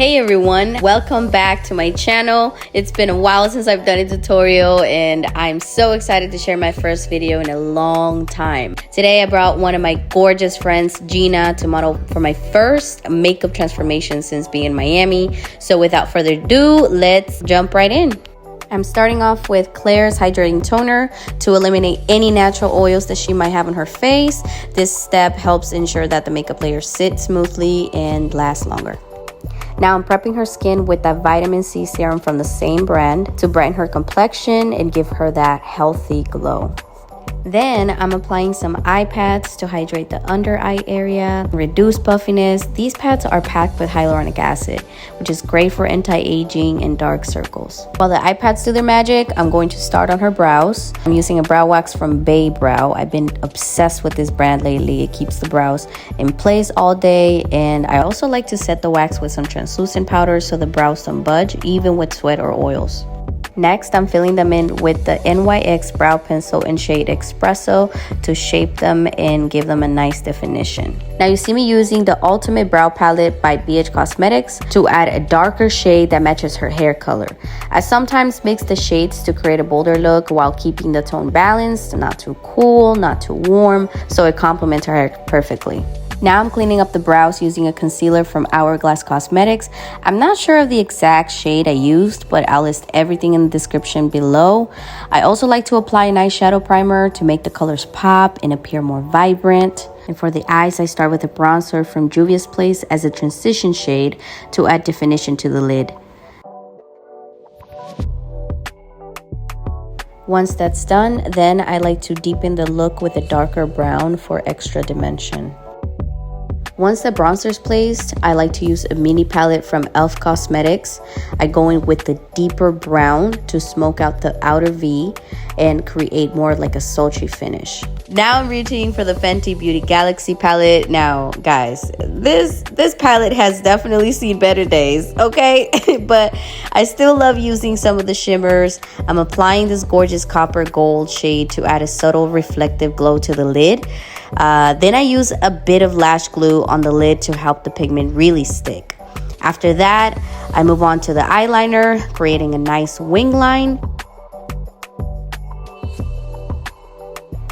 Hey everyone, welcome back to my channel. It's been a while since I've done a tutorial and I'm so excited to share my first video in a long time. Today I brought one of my gorgeous friends, Gina, to model for my first makeup transformation since being in Miami. So without further ado, let's jump right in. I'm starting off with KLAIRS Hydrating Toner to eliminate any natural oils that she might have on her face. This step helps ensure that the makeup layer sits smoothly and lasts longer. Now I'm prepping her skin with that vitamin C serum from the same brand to brighten her complexion and give her that healthy glow. Then I'm applying some eye pads to hydrate the under eye area, reduce puffiness. These pads are packed with hyaluronic acid, which is great for anti-aging and dark circles. While the eye pads do their magic, I'm going to start on her brows. I'm using a brow wax from Baebrow. I've been obsessed with this brand lately. It keeps the brows in place all day, and I also like to set the wax with some translucent powder so the brows don't budge, even with sweat or oils. Next, I'm filling them in with the NYX brow pencil in shade Espresso to shape them and give them a nice definition. Now you see me using the Ultimate Brow Palette by BH Cosmetics to add a darker shade that matches her hair color. I sometimes mix the shades to create a bolder look while keeping the tone balanced, not too cool, not too warm, so it complements her hair perfectly. Now I'm cleaning up the brows using a concealer from Hourglass Cosmetics. I'm not sure of the exact shade I used, but I'll list everything in the description below. I also like to apply an eyeshadow primer to make the colors pop and appear more vibrant. And for the eyes, I start with a bronzer from Juvia's Place as a transition shade to add definition to the lid. Once that's done, then I like to deepen the look with a darker brown for extra dimension. Once the bronzer is placed, I like to use a mini palette from e.l.f. Cosmetics. I go in with the deeper brown to smoke out the outer V and create more like a sultry finish. Now I'm reaching for the Fenty Beauty Galaxy palette. Now, guys, this palette has definitely seen better days, okay? But I still love using some of the shimmers. I'm applying this gorgeous copper gold shade to add a subtle reflective glow to the lid. Then I use a bit of lash glue on the lid to help the pigment really stick. After that, I move on to the eyeliner, creating a nice wing line.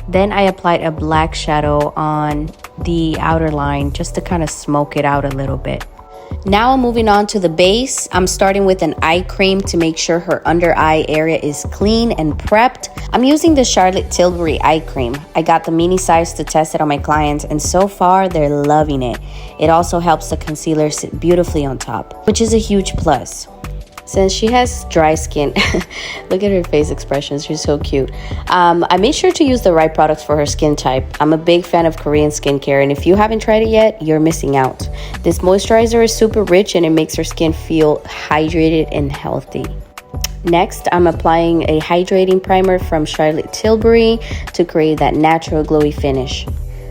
Then I applied a black shadow on the outer line just to kind of smoke it out a little bit. Now I'm moving on to the base. I'm starting with an eye cream to make sure her under eye area is clean and prepped. I'm using the Charlotte Tilbury eye cream. I got the mini size to test it on my clients and so far they're loving it. It also helps the concealer sit beautifully on top, which is a huge plus. Since she has dry skin, look at her face expressions, she's so cute. I made sure to use the right products for her skin type. I'm a big fan of Korean skincare, and if you haven't tried it yet, you're missing out. This moisturizer is super rich and it makes her skin feel hydrated and healthy. Next, I'm applying a hydrating primer from Charlotte Tilbury to create that natural glowy finish.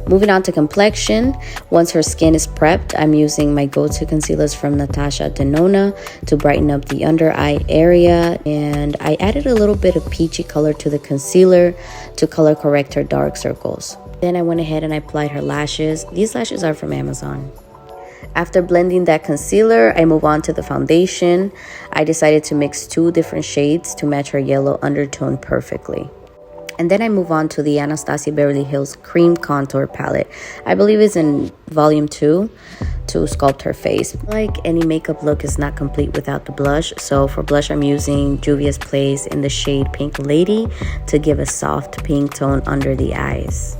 Moving on to complexion, once her skin is prepped, I'm using my go-to concealers from Natasha Denona to brighten up the under eye area, and I added a little bit of peachy color to the concealer to color correct her dark circles. Then I went ahead and I applied her lashes. These lashes are from Amazon. After blending that concealer, I move on to the foundation. I decided to mix two different shades to match her yellow undertone perfectly. And then I move on to the Anastasia Beverly Hills Cream Contour Palette. I believe it's in volume 2 to sculpt her face. Like any makeup look is not complete without the blush. So for blush, I'm using Juvia's Place in the shade Pink Lady to give a soft pink tone under the eyes.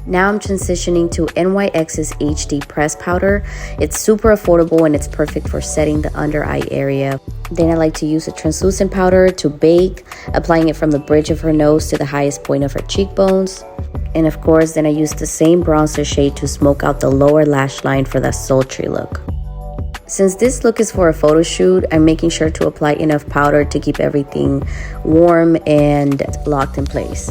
Now I'm transitioning to NYX's HD Press Powder. It's super affordable and it's perfect for setting the under eye area. Then I like to use a translucent powder to bake, applying it from the bridge of her nose to the highest point of her cheekbones. And of course, then I use the same bronzer shade to smoke out the lower lash line for that sultry look. Since this look is for a photo shoot, I'm making sure to apply enough powder to keep everything warm and locked in place.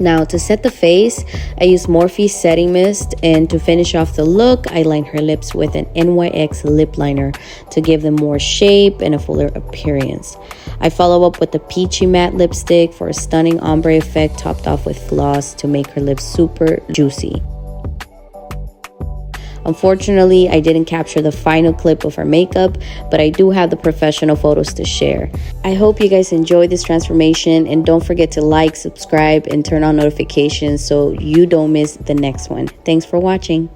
Now to set the face, I use Morphe Setting Mist, and to finish off the look, I line her lips with an NYX lip liner to give them more shape and a fuller appearance. I follow up with the Peachy Matte lipstick for a stunning ombre effect, topped off with gloss to make her lips super juicy. Unfortunately, I didn't capture the final clip of her makeup, but I do have the professional photos to share. I hope you guys enjoyed this transformation, and don't forget to like, subscribe, and turn on notifications so you don't miss the next one. Thanks for watching.